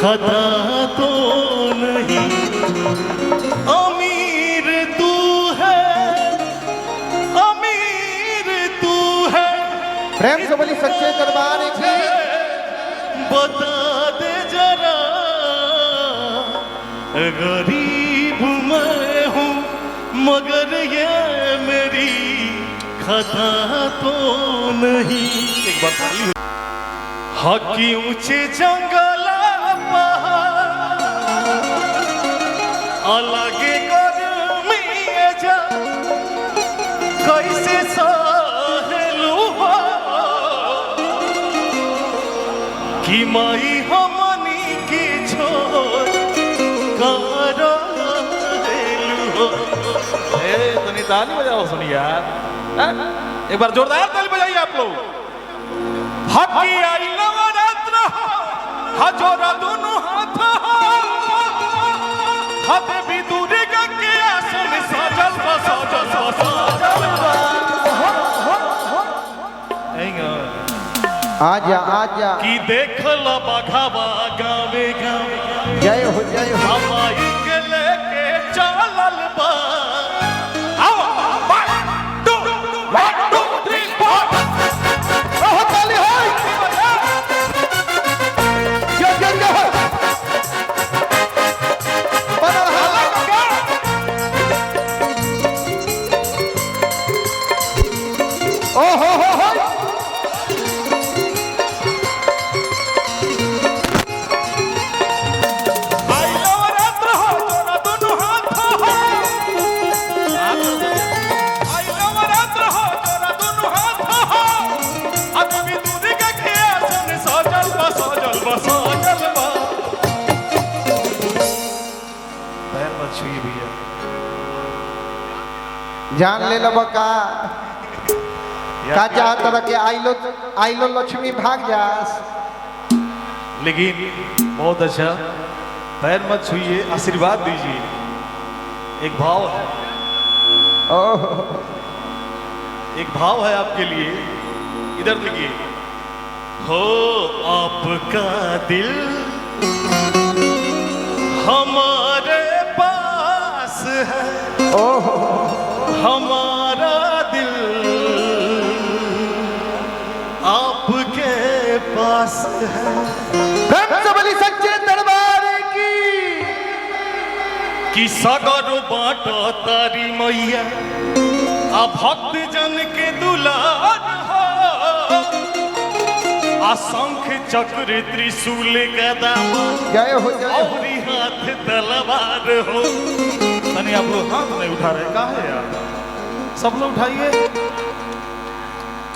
खता तो नहीं, अमीर तू है, अमीर तू है। प्रेम से बोली सच्चे दरबार की। बता दे जरा, गरीब मैं हूँ मगर ये मेरी खता तो नहीं। एक बार खाली हकी ऊंचे जंगल अलगे गर्मी जा कैसे सहलू हो कि माई हमनी की छोड़ कर हो। तनी ताली बजाओ सुनी यार, एक बार जोरदार ताली बजाइए आप लोग। हकी आई नवरात्र हजोरा दोनों हाथ हाथ भी दूर के आसन सजल आजा आजा कि देख ला बाघावा गावे गावे। जय हो जय हो। हमाई के लेके चलल बा। आओ 1 2 3 4 बहुत ताली है। जय जय जय बना रहा। ओ हो जान ले लो का चाहत के आइलो लक्ष्मी भाग जास। लेकिन बहुत अच्छा, पैर मत छुइए, आशीर्वाद दीजिए। एक भाव है, ओह एक भाव है आपके लिए, इधर देखिए। हो आपका दिल हमारे पास है, ओह हमारा दिल आपके पास है। प्रेम से बोली सच्चे दरबार की। कि सगर बाटो तारी मैया आ भक्त जन के दुलार हो, आ शंख चक्र त्रिशूल गदा जय हो जय हो। और हाथ तलवार हो। तनी आप लोग हाथ नहीं उठा रहे, कहा है यार? सब लोग उठाइए।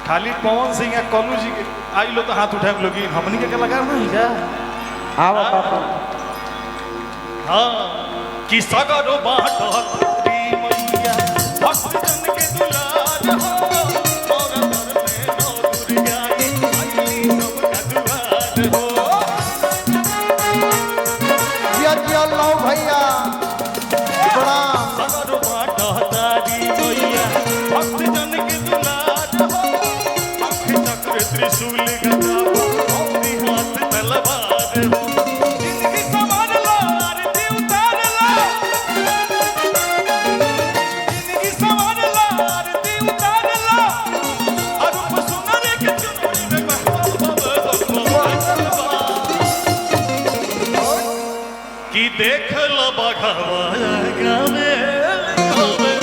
खाली पवन सिंह या कलू जी के आई लो तो हाथ उठाए लोग, हमनी के लगा नहीं जा। आओ पापा। हाँ कि सगर बाटो तारी मैया भक्त जन के दुलार हो, और दर में नौ दुर्गा आई सबका दुआर हो। जिया लो भैया प्रणाम। सगर बाटो तारी मैया भक्त जन के दुलार हो, शंख चक्र त्रिशूल गदा और हाथ तलवार हो। जिंदगी संवार लो, आरती उतार लो, जिंदगी संवार लो, आरती उतार लो, और रूप सुनर के चुनरी में कि देख लो बघवा गावे गावे।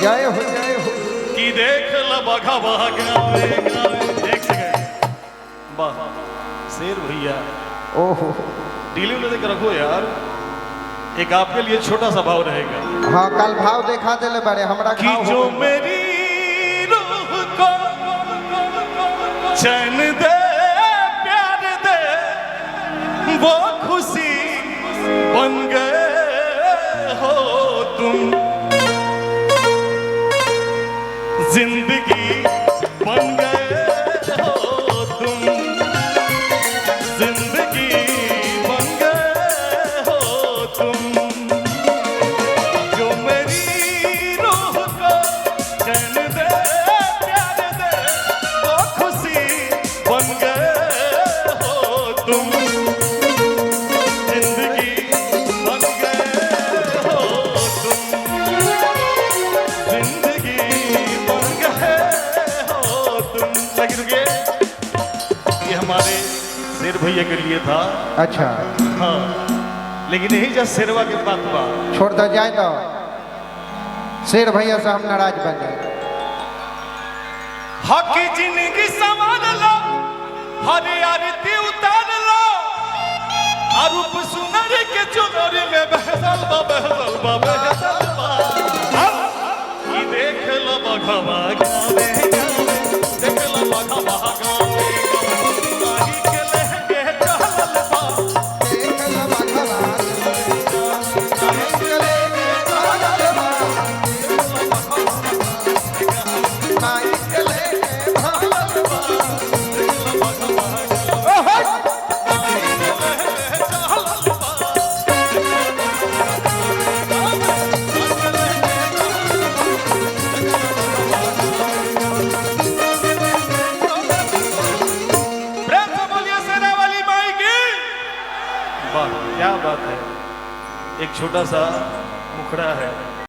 जय हो जय हो। कि देख लो बघवा गावे गावे। एक सेकंड, वाह शेर भैया, ओहो डीले उन्हें देकर रखो यार। एक आपके लिए छोटा सा भाव रहेगा। हाँ कल भाव देखा दिले बड़े हमरा कि जो मेरी रूह को चैन दे प्यार दे, वो खुशी बन गए हो तुम। जिंदगी बन गए हो तुम, जिंदगी बन गए हो तुम। जो मेरी रूह को चैन दे प्यार दे, वो खुशी बन गए हो तुम। भैया के लिए था। अच्छा हाँ, लेकिन यही जब शेरवा के बात बा, छोड़ दो जाए दो, शेर भैया से हम नाराज बन गए। हकी जिंदगी संवार लो, हरी आरती उतार लो, रूप सुनर के चुनरी में बहसल बा बहसल बा बहसल बा। ई देख लो बघवा गावे गावे, देख लो बघवा गावे गावे, माही के लहके चहल बा, देख लो बघवा, माही के लहके चहल बा, माही के लहके चहल बा। ओहो क्या बात है। एक छोटा सा मुखड़ा है,